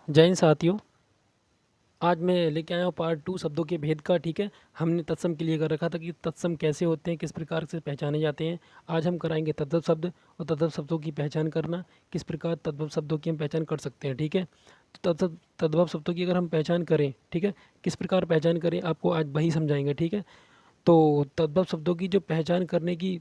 जय हिंद साथियों। आज मैं लेके आया हूँ पार्ट 2 शब्दों के भेद का। ठीक है, हमने तत्सम के लिए कर रखा था कि तत्सम कैसे होते हैं, किस प्रकार से पहचाने जाते हैं। आज हम कराएंगे तद्भव शब्द और तद्भव शब्दों की पहचान करना, किस प्रकार तद्भव शब्दों की हम पहचान कर सकते हैं। ठीक है, तो तद्भव शब्दों की अगर हम पहचान करें, ठीक है, किस प्रकार पहचान करें आपको आज वही समझाएंगे। ठीक है, तो तद्भव शब्दों की जो पहचान करने की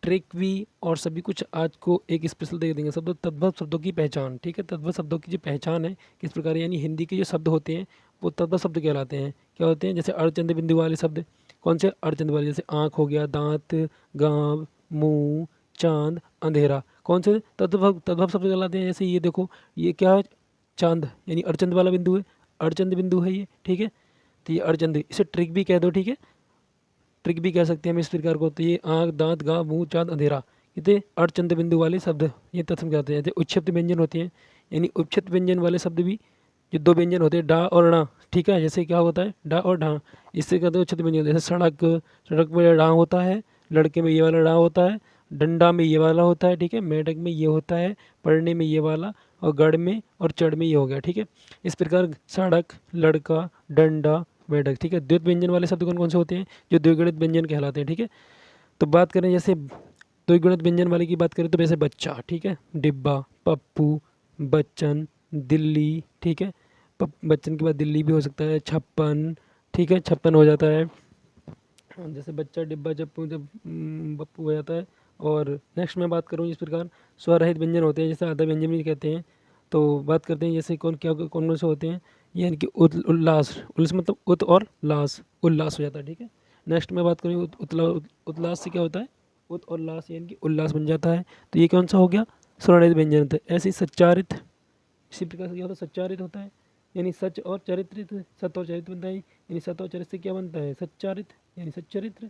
ट्रिक भी और सभी कुछ आज को एक स्पेशल दे देंगे। शब्द तद्भव शब्दों की पहचान। ठीक है, तद्भव शब्दों की जो पहचान है किस प्रकार, यानी हिंदी के जो शब्द होते हैं वो तद्भव शब्द कहलाते हैं। क्या होते हैं? जैसे अर्धचंद बिंदु वाले शब्द। कौन से अर्धचंद वाले? जैसे आँख हो गया, दांत, गांव, मुंह, चांद, अंधेरा। कौन से तद्भव तद्भव शब्द कहलाते हैं? जैसे ये देखो, ये क्या है? चांद, यानी अर्धचंद वाला बिंदु है, अर्धचंद बिंदु है ये। ठीक है, तो ये अर्धचंद, इसे ट्रिक भी कह दो। ठीक है, ट्रिक भी कह सकते हैं हम इस प्रकार को। तो ये आँख, दांत, गाँव, मुंह, चाँद, अंधेरा, ये अर्धचंद बिंदु वाले शब्द ये तत्सम कहते हैं। जैसे उच्छिष्ट व्यंजन होते हैं, यानी उच्छिष्ट व्यंजन वाले शब्द भी, जो दो व्यंजन होते हैं डा और णा। ठीक है, जैसे क्या होता है? डा और ढा, इससे कहते हैं उच्छिष्ट व्यंजन। जैसे सड़क, सड़क में डा होता है, लड़के में ये वाला डा होता है, डंडा में ये वाला होता है। ठीक है, मेढक में ये होता है, पढ़ने में ये वाला, और गढ़ में और चढ़ में ये हो गया। ठीक है, इस प्रकार सड़क, लड़का, डंडा, मेढक। ठीक है, द्वित व्यंजन वाले शब्द कौन कौन से होते हैं? जो द्विगुणित व्यंजन कहलाते हैं। ठीक है, तो बात करें जैसे द्विगुणित व्यंजन वाले की बात करें तो वैसे बच्चा, ठीक है, डिब्बा, पप्पू, बच्चन, दिल्ली। ठीक है, बच्चन के बाद दिल्ली भी हो सकता है, छप्पन। ठीक है, छप्पन हो जाता है। जैसे बच्चा, डिब्बा, चप्पू, जब पप्पू हो जाता है। और नेक्स्ट मैं बात करूँ इस प्रकार स्वरहित व्यंजन होते हैं, जैसे आधा व्यंजन भी कहते हैं। तो बात करते हैं जैसे कौन क्या कौन कौन से होते हैं, यानी कि उल्लास, उल्लास मतलब उत और लास, उल्लास हो जाता है। ठीक है, नेक्स्ट मैं बात करूँ उतलास से क्या होता है? उत और लास, यानी कि उल्लास बन जाता है। तो ये कौन सा हो गया? स्वरहित व्यंजन होता है। ऐसे ही सच्चारित, इसी प्रकार से क्या होता है? सच्चारित होता है, यानी सच और चरित्रित, सत्य और चरित्र बनता है, यानी सत्य और चरित्र से क्या बनता है? सच्चारित, यानी सच्चरित्र।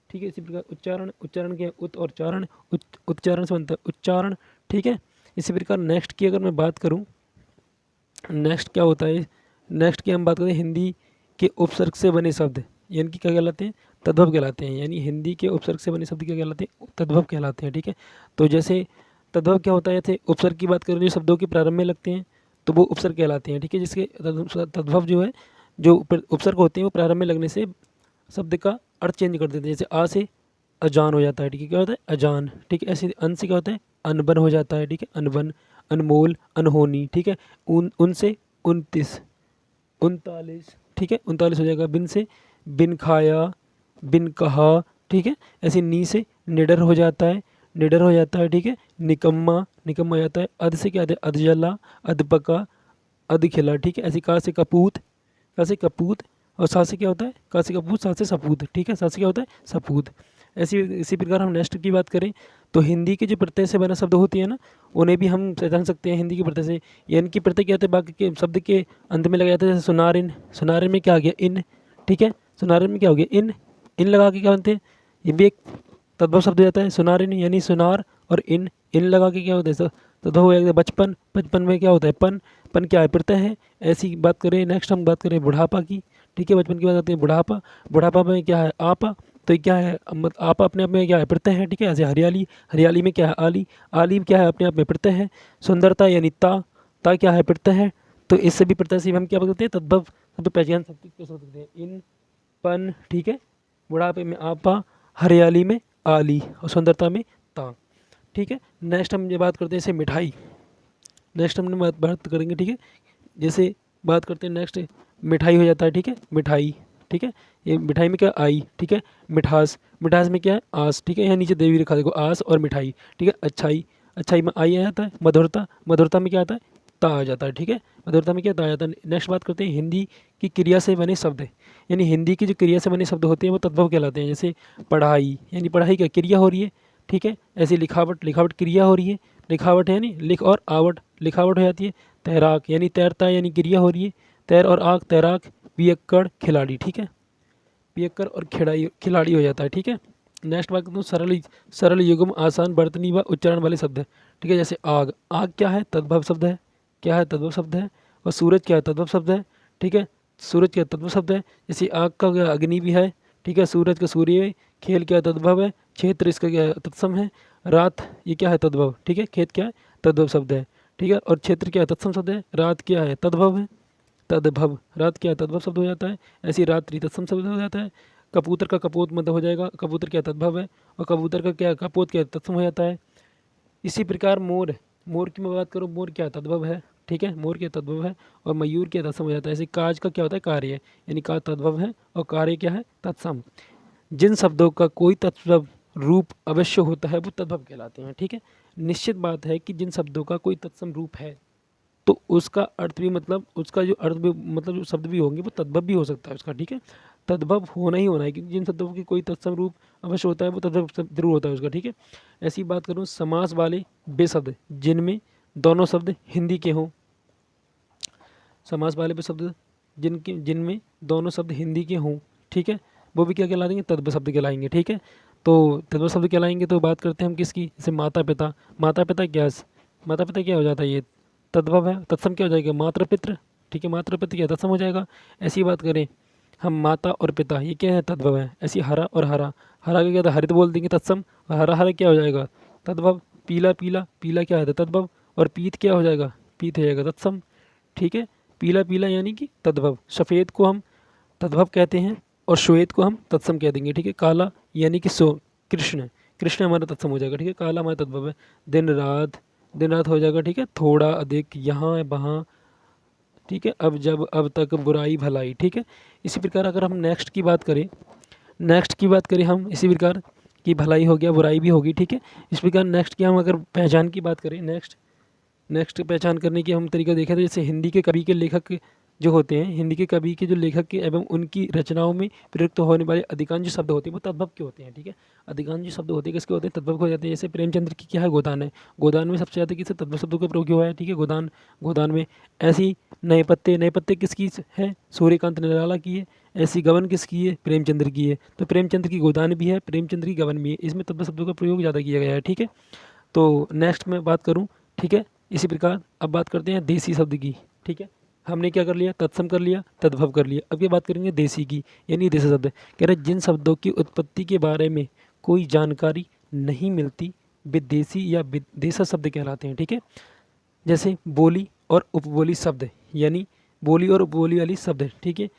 ठीक है, इसी प्रकार उच्चारण, उच्चारण क्या है? उत और चारण, उच्चारण से बनता है उच्चारण। ठीक है, इसी प्रकार नेक्स्ट की अगर मैं बात करूँ, नेक्स्ट क्या होता है? नेक्स्ट की हम बात करें हिंदी के उपसर्ग से बने शब्द, यानी कि क्या कहलाते हैं? तद्भव कहलाते हैं। यानी हिंदी के उपसर्ग से बने शब्द क्या कहलाते हैं? तद्भव कहलाते हैं। ठीक है, तो जैसे तद्भव क्या होता है? जैसे उपसर्ग की बात करें, जो शब्दों के प्रारंभ में लगते हैं तो वो उपसर्ग कहलाते हैं। ठीक है, जिसके तद्भव जो है, जो उपसर्ग होते हैं वो प्रारंभ में लगने से शब्द का अर्थ चेंज कर देते हैं। जैसे आ से अजान हो जाता है। ठीक है, क्या होता है? अजान। ठीक है, ऐसे अन से क्या होता है? अनबन हो जाता है। ठीक है, अनबन, अनमोल, अनहोनी। ठीक है, उनसे 29, 39। ठीक है, 39 हो जाएगा। बिन से बिन खाया, बिन कहा। ठीक है, ऐसे नी से निडर हो जाता है, निडर हो जाता है। ठीक है, निकम्मा, निकम्मा हो जाता है। अध से क्या आता है? अध जला, अध पका, अध खिला। ठीक है, ऐसे का से कपूत, का से कपूत, और सा से क्या होता है? का से कपूत, सा से सपूत। ठीक है, सा से क्या होता है? सपूत। ऐसी इसी प्रकार हम नेक्स्ट की बात करें तो हिंदी के जो प्रत्यय से बना शब्द होती है ना, उन्हें भी हम पहचान सकते हैं हिंदी के प्रत्यय से। या इनकी प्रत्यय क्या होते हैं? बाकी के शब्द के अंत में लगा जाता है। जैसे सुनारिन, सुनारिन में क्या आ गया? इन। ठीक है, सुनारिन में क्या हो गया? इन। इन लगा के क्या बनते हैं? ये भी एक तद्भव शब्द हो जाता है। सुनारिन यानी सुनार, और इन लगा के क्या होता है? तद्भव हो जाता है। बचपन, बचपन में क्या होता है? पन, पन क्या है? प्रत्यय है। ऐसी बात करें, नेक्स्ट हम बात करें बुढ़ापा की। ठीक है, बचपन की बात आती है बुढ़ापा, बुढ़ापा में क्या है? आपा। तो ये क्या है? आपा अपने आप में क्या है? प्रत्यय है। ठीक है, ऐसे हरियाली, हरियाली में क्या है? आली, आली क्या है? अपने आप में प्रत्यय है। सुंदरता यानी ता क्या है? प्रत्यय है। तो इससे भी प्रत्यय से हम क्या बोलते हैं? तद्भव शब्द पहचान सकते सकते हैं। इन, पन। ठीक है, बुढ़ापे में आपा, हरियाली में आली, और सुंदरता में ता। ठीक है, नेक्स्ट हम ये बात करते हैं जैसे मिठाई। नेक्स्ट हम बात करेंगे। ठीक है, जैसे बात करते हैं नेक्स्ट, मिठाई हो जाता है। ठीक है, मिठाई। ठीक है, ये मिठाई में क्या? आई। ठीक है, मिठास, मिठास में क्या है? आस। ठीक है, यहाँ नीचे देवी लिखा देखो, आस और मिठाई। ठीक है, अच्छाई, अच्छाई में आई आ जाता है। मधुरता, मधुरता में क्या आता है? ता आ जाता है। ठीक है, मधुरता में क्या? ता आ जाता है। नेक्स्ट बात करते हैं हिंदी की क्रिया से बने शब्द, यानी हिंदी की जो क्रिया से बने शब्द होते हैं वो तद्भव कहलाते हैं। जैसे पढ़ाई, यानी पढ़ाई क्या? क्रिया हो रही है। ठीक है, ऐसे लिखावट, लिखावट क्रिया हो रही है। लिखावट है, यानी लिख और आवट, लिखावट हो जाती है। तैराक यानी तैरता है, यानी क्रिया हो रही है। तैर और आग, तैराक। पियक्कड़, खिलाड़ी। ठीक है, पियक्कर और खिलाड़ी, खिलाड़ी हो जाता है। ठीक है, नेक्स्ट बात करता हूँ सरल, सरल युग्म आसान वर्तनी व उच्चारण वाले शब्द है। ठीक है, जैसे आग, आग क्या है? तद्भव शब्द है। क्या है? तद्भव शब्द है। और सूरज क्या है? तद्भव शब्द है। ठीक है, सूरज क्या तद्भव शब्द है। जैसे आग का क्या? अग्नि भी है। ठीक है, सूरज का सूर्य है। खेल क्या? तद्भव है। क्षेत्र इसका क्या है? तत्सम है। रात, ये क्या है? तद्भव। ठीक है, खेत क्या है? तद्भव शब्द है। ठीक है। और क्षेत्र क्या है, तत्सम शब्द है। रात क्या है, तद्भव है, तद्भव। रात क्या है, तद्भव शब्द हो जाता है। ऐसी रात्रि तत्सम शब्द हो जाता है। कबूतर का कपोत मत हो जाएगा, कबूतर क्या तद्भव है, और कबूतर का क्या कपोत क्या तत्सम हो जाता है। इसी प्रकार मोर है, मोर की मैं बात करूँ, मोर क्या तद्भव है, ठीक है, मोर क्या तद्भव है, और मयूर क्या तत्सम हो जाता है। ऐसे काज का क्या होता है, कार्य, यानी का तद्भव है और कार्य क्या है, तत्सम। जिन शब्दों का कोई तत्सम रूप अवश्य होता है वो तद्भव कहलाते हैं, ठीक है। निश्चित बात है कि जिन शब्दों का कोई तत्सम रूप है तो उसका अर्थ भी, मतलब उसका जो अर्थ भी, मतलब जो शब्द भी होंगे वो तद्भव भी हो सकता है उसका, ठीक है। तद्भव होना ही होना है, क्योंकि जिन शब्दों की कोई तत्सम रूप अवश्य होता है वो तद्भव जरूर होता है उसका, ठीक है। ऐसी बात करूँ समास वाले वे शब्द जिनमें दोनों शब्द हिंदी के हों, समास वाले वे शब्द जिनके जिनमें दोनों शब्द हिंदी के हों, ठीक है, वो भी क्या कहलाएंगे, तद्भव शब्द कहलाएंगे, ठीक है। तो तद्भव शब्द कहलाएंगे। तो बात करते हैं हम किसकी, जैसे माता पिता, माता पिता क्या, माता पिता क्या हो जाता है, ये तद्भव है, तत्सम क्या हो जाएगा, मातृ पितृ, ठीक है, मातृ पितृ क्या तत्सम हो जाएगा। ऐसी बात करें हम माता और पिता, ये क्या है, तद्भव है। ऐसी हरा और हरा, हरा का क्या था, हरित बोल देंगे तत्सम, और हरा हरा क्या हो जाएगा, तद्भव। पीला पीला, पीला क्या है, तद्भव, और पीत क्या हो जाएगा, पीत हो जाएगा तत्सम, ठीक है। पीला पीला यानी कि तद्भव। सफ़ेद को हम तद्भव कहते हैं और श्वेत को हम तत्सम कह देंगे, ठीक है। काला यानी कि सो कृष्ण, कृष्ण हमारा तत्सम हो जाएगा, ठीक है, काला हमारा तद्भव है। दिन रात, दिन रात हो जाएगा, ठीक है। थोड़ा अधिक, यहाँ वहाँ, ठीक है। अब जब, अब तक, बुराई भलाई, ठीक है। इसी प्रकार अगर हम नेक्स्ट की बात करें, नेक्स्ट की बात करें हम, इसी प्रकार की भलाई हो गया, बुराई भी होगी, ठीक है। इस प्रकार नेक्स्ट की हम अगर पहचान की बात करें, नेक्स्ट, नेक्स्ट पहचान करने की हम तरीका देखें तो जैसे हिंदी के कवि के लेखक जो होते हैं, हिंदी के कवि के जो लेखक के एवं उनकी रचनाओं में प्रयुक्त होने वाले अधिकांश शब्द होते हैं वो तद्भव के होते हैं, ठीक है। अधिकांश जो शब्द होते हैं किसके होते हैं, तद्भव हो जाते हैं। जैसे प्रेमचंद्र की क्या है, गोदान है, गोदान में सबसे ज़्यादा किससे तद्भव शब्दों का प्रयोग हुआ है, ठीक है, गोदान, गोदान में। ऐसी नए पत्ते, नए पत्ते किसकी है, सूर्यकांत निराला की है। ऐसी गबन किसकी है, प्रेमचंद्र की है। तो प्रेमचंद्र की गोदान भी है, प्रेमचंद्र की गबन भी है, इसमें तद्भव शब्दों का प्रयोग ज़्यादा किया गया है, ठीक है। तो नेक्स्ट मैं बात करूँ, ठीक है। इसी प्रकार अब बात करते हैं देसी शब्द की, ठीक है। हमने क्या कर लिया, तत्सम कर लिया, तद्भव कर लिया। अब ये बात करेंगे देसी की, यानी देसी शब्द। कह रहे जिन शब्दों की उत्पत्ति के बारे में कोई जानकारी नहीं मिलती वे देसी या विदेशी शब्द कहलाते हैं, ठीक है। जैसे बोली और उपबोली शब्द, यानी बोली और उपबोली वाली शब्द, ठीक है।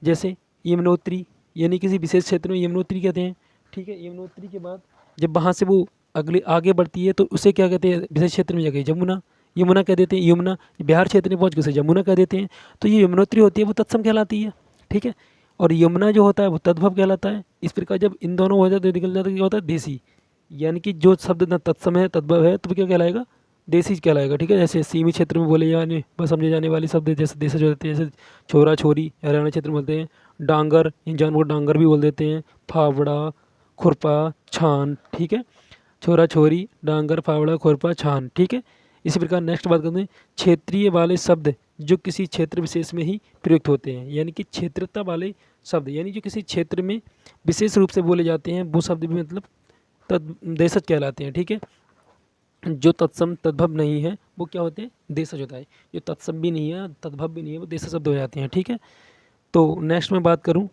जैसे यमुनोत्री, यानी किसी विशेष क्षेत्र में यमुनोत्री कहते हैं, ठीक है। यमुनोत्री के बाद जब वहाँ से वो अगले आगे बढ़ती है तो उसे क्या कहते हैं, विशेष क्षेत्र में जगह यमुना, यमुना कह देते हैं, यमुना। बिहार क्षेत्र में पहुँच के उसे यमुना कह देते हैं। तो ये यमुनोत्री होती है वो तत्सम कहलाती है, ठीक है। और यमुना जो होता है वो तद्भव कहलाता है। इस प्रकार जब इन दोनों हो जाते निकल जाता है, क्या होता है, देसी। यानी कि जो शब्द न तत्सम है, तद्भव है, तो वो क्या कहलाएगा, देसी कहलाएगा, ठीक है। जैसे सीमित क्षेत्र में बोले जाने व समझे जाने वाले शब्द जैसे देशज होते हैं, जैसे छोरा छोरी हरियाणा क्षेत्र में बोलते हैं। डांगर, इन जानवर को डांगर भी बोल देते हैं। फावड़ा, खुरपा, छान, ठीक है। छोरा छोरी, डांगर, फावड़ा, खुरपा, छान, ठीक है। इसी प्रकार नेक्स्ट बात करते हैं क्षेत्रीय वाले शब्द जो किसी क्षेत्र विशेष में ही प्रयुक्त होते हैं, यानी कि क्षेत्रता वाले शब्द, यानी जो किसी क्षेत्र में विशेष रूप से बोले जाते हैं वो शब्द भी मतलब देशज कहलाते हैं, ठीक है। जो तत्सम तद्भव नहीं है वो क्या होते हैं, देशज होता है। जो तत्सम भी नहीं है, तद्भव भी नहीं है, वो देशज शब्द हो जाते हैं, ठीक है। तो नेक्स्ट मैं बात करूं,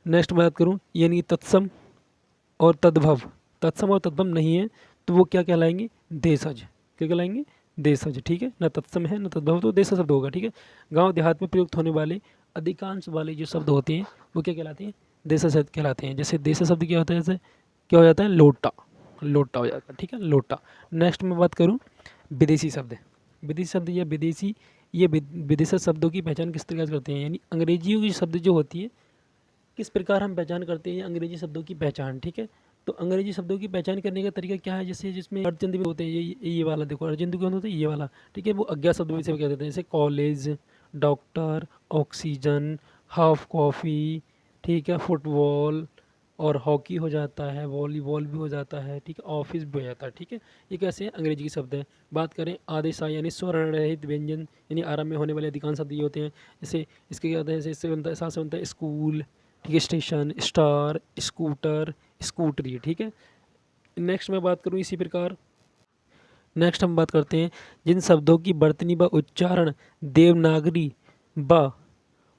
नेक्स्ट बात करूं यानी तत्सम और तद्भव, तत्सम और तद्भव नहीं है तो वो क्या कहलाएंगे, देशज। क्या कहलाएंगे, देशज, ठीक है। ना तत्सम है ना तद्भव, तो देशज शब्द होगा, ठीक है। गांव देहात में प्रयुक्त होने वाले अधिकांश वाले जो शब्द होते हैं वो क्या कहलाते हैं, देशज शब्द कहलाते हैं। जैसे देशज शब्द क्या होता है, जैसे क्या हो जाता है, लोटा, लोटा हो जाता है, ठीक है, लोटा। नेक्स्ट मैं बात करूँ विदेशी शब्द, विदेशी शब्द या विदेशी, ये विदेशी शब्दों की पहचान किस तरह से करते हैं, यानी अंग्रेजियों की शब्द जो होती है किस प्रकार हम पहचान करते हैं अंग्रेजी शब्दों की पहचान, ठीक है। तो अंग्रेजी शब्दों की पहचान करने का तरीका क्या है, जैसे जिसमें अर्जन भी होते हैं, ये वाला देखो, अर्जन कौन होता है, ये वाला, ठीक है। वो अज्ञात शब्द भी से कह देते हैं, जैसे college, doctor, oxygen, half coffee, ठीक है, फुटबॉल, और हॉकी हो जाता है, वॉलीबॉल भी हो जाता है, ठीक है, ऑफिस भी हो जाता है, ठीक है। ये कैसे हैं, अंग्रेजी के शब्द हैं। बात करें आदेशा यानी स्वर रहित व्यंजन, यानी आराम में होने वाले अधिकांश शब्द ये होते हैं। जैसे इसके क्या होते हैं, जैसे इससे बनता है, साथ से बनता है स्कूल, ठीक है, स्टेशन, स्टार, स्कूटर, स्कूटरी, ठीक है। नेक्स्ट मैं बात करूँ इसी प्रकार, नेक्स्ट हम बात करते हैं जिन शब्दों की वर्तनी व उच्चारण देवनागरी व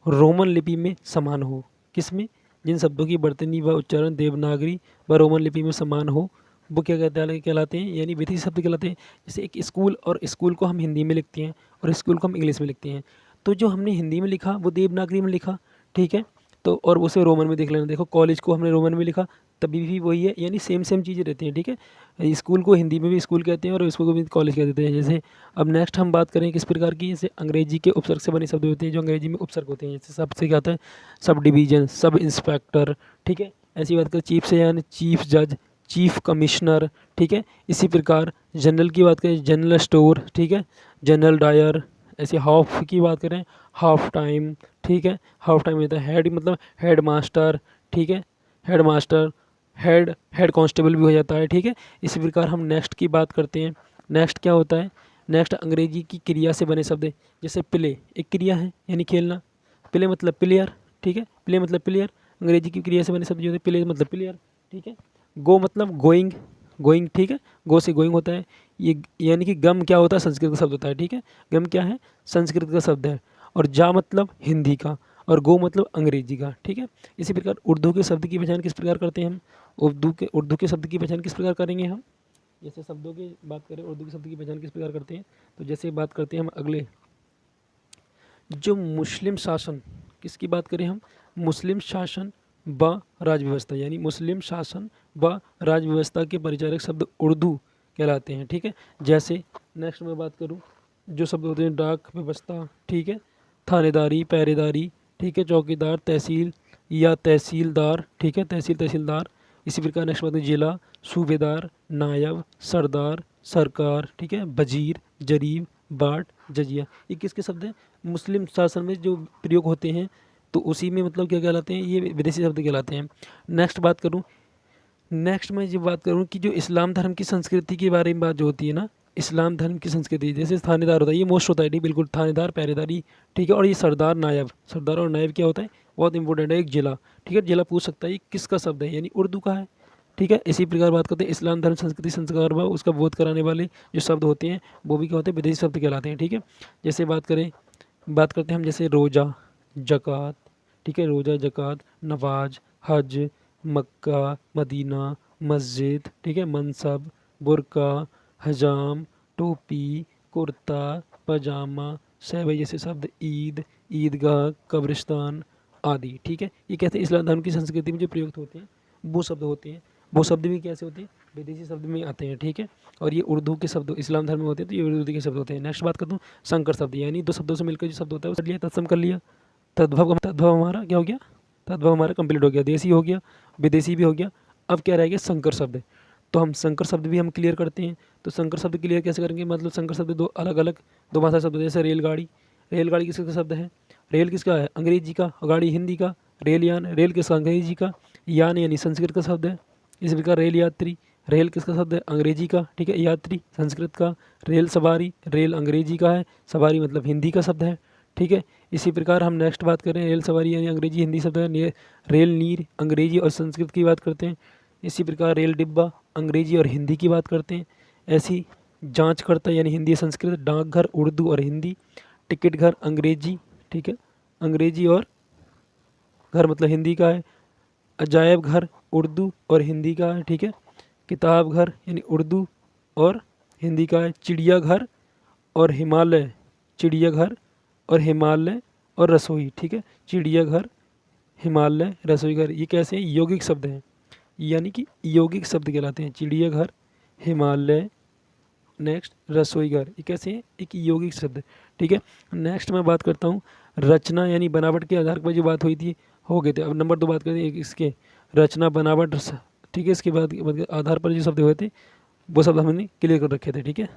रोमन लिपि में समान हो, किसमें, जिन शब्दों की वर्तनी व उच्चारण देवनागरी व रोमन लिपि में समान हो वो क्या कहलाते हैं, यानी विदेशी शब्द कहलाते हैं। जैसे एक स्कूल, और स्कूल को हम हिंदी में लिखते हैं और स्कूल को हम इंग्लिश में लिखते हैं। तो जो हमने हिंदी में लिखा वो देवनागरी में लिखा, ठीक है, तो और उसे रोमन में देख लेना। देखो कॉलेज को हमने रोमन में लिखा, तभी भी वही है, यानी सेम सेम चीज़ें रहती हैं, ठीक है। स्कूल को हिंदी में भी स्कूल कहते हैं और इसको भी कॉलेज कह देते हैं। जैसे अब नेक्स्ट हम बात करें किस प्रकार की, जैसे अंग्रेजी के उपसर्ग से बने शब्द होते हैं, जो अंग्रेजी में उपसर्ग होते हैं। जैसे सब से क्या होता है, सब डिवीजन, सब इंस्पेक्टर, ठीक है। ऐसी बात करें चीफ से, यानी चीफ जज, चीफ कमिश्नर, ठीक है। इसी प्रकार जनरल की बात करें, जनरल स्टोर, ठीक है, जनरल डायर। ऐसे हाफ की बात करें, हाफ टाइम, ठीक है। हाफ टाइम होता है हेड, मतलब हेड मास्टर, ठीक है, हेड मास्टर, हेड कांस्टेबल भी हो जाता है, ठीक है। इसी प्रकार हम नेक्स्ट की बात करते हैं। नेक्स्ट क्या होता है, नेक्स्ट अंग्रेजी की क्रिया से बने शब्द है। जैसे प्ले एक क्रिया है, यानी खेलना, प्ले मतलब प्लेयर, ठीक है, प्ले मतलब प्लेयर। अंग्रेजी की क्रिया से बने शब्द जो होते हैं, प्ले मतलब प्लेयर, ठीक है। गो मतलब गोइंग, गोइंग, ठीक है, गो से गोइंग होता है। ये यानी कि गम क्या होता है, संस्कृत का शब्द होता है, ठीक है। गम क्या है, संस्कृत का शब्द है। और जा मतलब हिंदी का, और गो मतलब अंग्रेजी का, ठीक है। इसी प्रकार उर्दू के शब्द की पहचान किस प्रकार करते हैं हम, उर्दू के शब्द की पहचान किस प्रकार करेंगे हम। जैसे शब्दों की बात करें, उर्दू के शब्द की पहचान किस प्रकार करते हैं, तो जैसे बात करते हैं हम अगले, जो मुस्लिम शासन, किसकी बात करें हम, मुस्लिम शासन व राज व्यवस्था, यानी मुस्लिम शासन व राज व्यवस्था के परिचारक शब्द उर्दू कहलाते हैं, ठीक है। जैसे नेक्स्ट मैं बात करूं, जो शब्द होते हैं डाक व्यवस्था, ठीक है, थानेदारी, पहरेदारी, ठीक है, चौकीदार, तहसील या तहसीलदार, ठीक है, तहसीलदार। इसी प्रकार नेक्स्ट बात है जिला, सूबेदार, नायब, सरदार, सरकार, ठीक है, वजीर, जरीब, बाट, जजिया। ये किसके शब्द हैं, मुस्लिम शासन में जो प्रयोग होते हैं, तो उसी में मतलब क्या कहलाते हैं, ये विदेशी शब्द कहलाते हैं। नेक्स्ट बात करूँ, नेक्स्ट मैं ये बात करूँ कि जो इस्लाम धर्म की संस्कृति के बारे में बात जो होती है ना, इस्लाम धर्म की संस्कृति, जैसे थानेदार होता है, ये मोस्ट होता है, ठीक, बिल्कुल, थानेदार, पहरेदारी, ठीक है। और ये सरदार, नायब, सरदार और नायब क्या होता है, बहुत इंपॉर्टेंट है। एक जिला, ठीक है, जिला पूछ सकता है ये किसका शब्द है, यानी उर्दू का है, ठीक है। इसी प्रकार बात करते हैं इस्लाम धर्म संस्कृति संस्कार व उसका बोध कराने वाले जो शब्द होते हैं, वो भी क्या होते हैं, विदेशी शब्द कहलाते हैं, ठीक है। जैसे बात करते हैं हम, जैसे रोज़ा, ज़कात, ठीक है, रोज़ा, ज़कात, नमाज, हज, मक्का, मदीना, मस्जिद, ठीक है, मनसब, बुर्का, हजाम, टोपी, कुर्ता, पजामा, सहबई जैसे शब्द, ईद, ईदगाह, कब्रिस्तान आदि, ठीक है। ये कहते हैं इस्लाम धर्म की संस्कृति में जो प्रयुक्त होते हैं वो शब्द होते हैं। वो शब्द भी कैसे होते हैं, विदेशी शब्द में आते हैं, ठीक है। और ये उर्दू के शब्द इस्लाम धर्म में होते हैं, तो ये उर्दू के शब्द होते हैं। नेक्स्ट बात करता हूँ संकर शब्द, यानी दो शब्दों से मिलकर जो शब्द होता है वो कर लिया, तत्सम कर लिया। तद्भव हमारा क्या हो गया, तद्भव हमारा कंप्लीट हो गया, देसी हो गया, विदेशी भी हो गया। अब क्या रह गया, संकर शब्द। तो हम संकर शब्द भी हम क्लियर करते हैं। तो संकर शब्द क्लियर कैसे करेंगे, मतलब संकर शब्द दो अलग अलग दो भाषा शब्द, जैसे रेलगाड़ी, रेलगाड़ी किसका शब्द है, रेल किसका है, अंग्रेजी का, गाड़ी हिंदी का। रेल यान, रेल किसका, अंग्रेजी का। यान यानी संस्कृत का शब्द है। इसी प्रकार रेल यात्री, रेल किसका शब्द है, अंग्रेजी का, ठीक है, यात्री संस्कृत का। रेल सवारी, रेल अंग्रेजी का है, सवारी मतलब हिंदी का शब्द है, ठीक है। इसी प्रकार हम नेक्स्ट बात करें, रेल सवारी यानी अंग्रेजी हिंदी शब्द है। रेल नीर अंग्रेजी और संस्कृत की बात करते हैं। इसी प्रकार रेल डिब्बा अंग्रेजी और हिंदी की बात करते हैं। ऐसी जांच करता यानी हिंदी संस्कृत, डाकघर उर्दू और हिंदी, टिकट घर अंग्रेजी, ठीक है, अंग्रेजी और घर मतलब हिंदी का है। अजायब घर उर्दू और हिंदी का है, ठीक है। किताब घर यानी उर्दू और हिंदी का है। चिड़ियाघर और हिमालय, चिड़ियाघर और हिमालय और रसोई, ठीक है, चिड़ियाघर, हिमालय, रसोई घर, ये कैसे हैं, यौगिक शब्द हैं, यानी कि यौगिक शब्द कहलाते हैं। चिड़ियाघर, हिमालय, नेक्स्ट रसोई घर, ये कैसे हैं, एक यौगिक शब्द, ठीक है। नेक्स्ट मैं बात करता हूँ रचना यानी बनावट के आधार पर जो बात हुई थी, हो गए थे। अब नंबर 2 बात करते हैं इसके, रचना बनावट, ठीक है। इसके बाद आधार पर जो शब्द हुए थे वो शब्द हमने क्लियर कर रखे थे, ठीक है।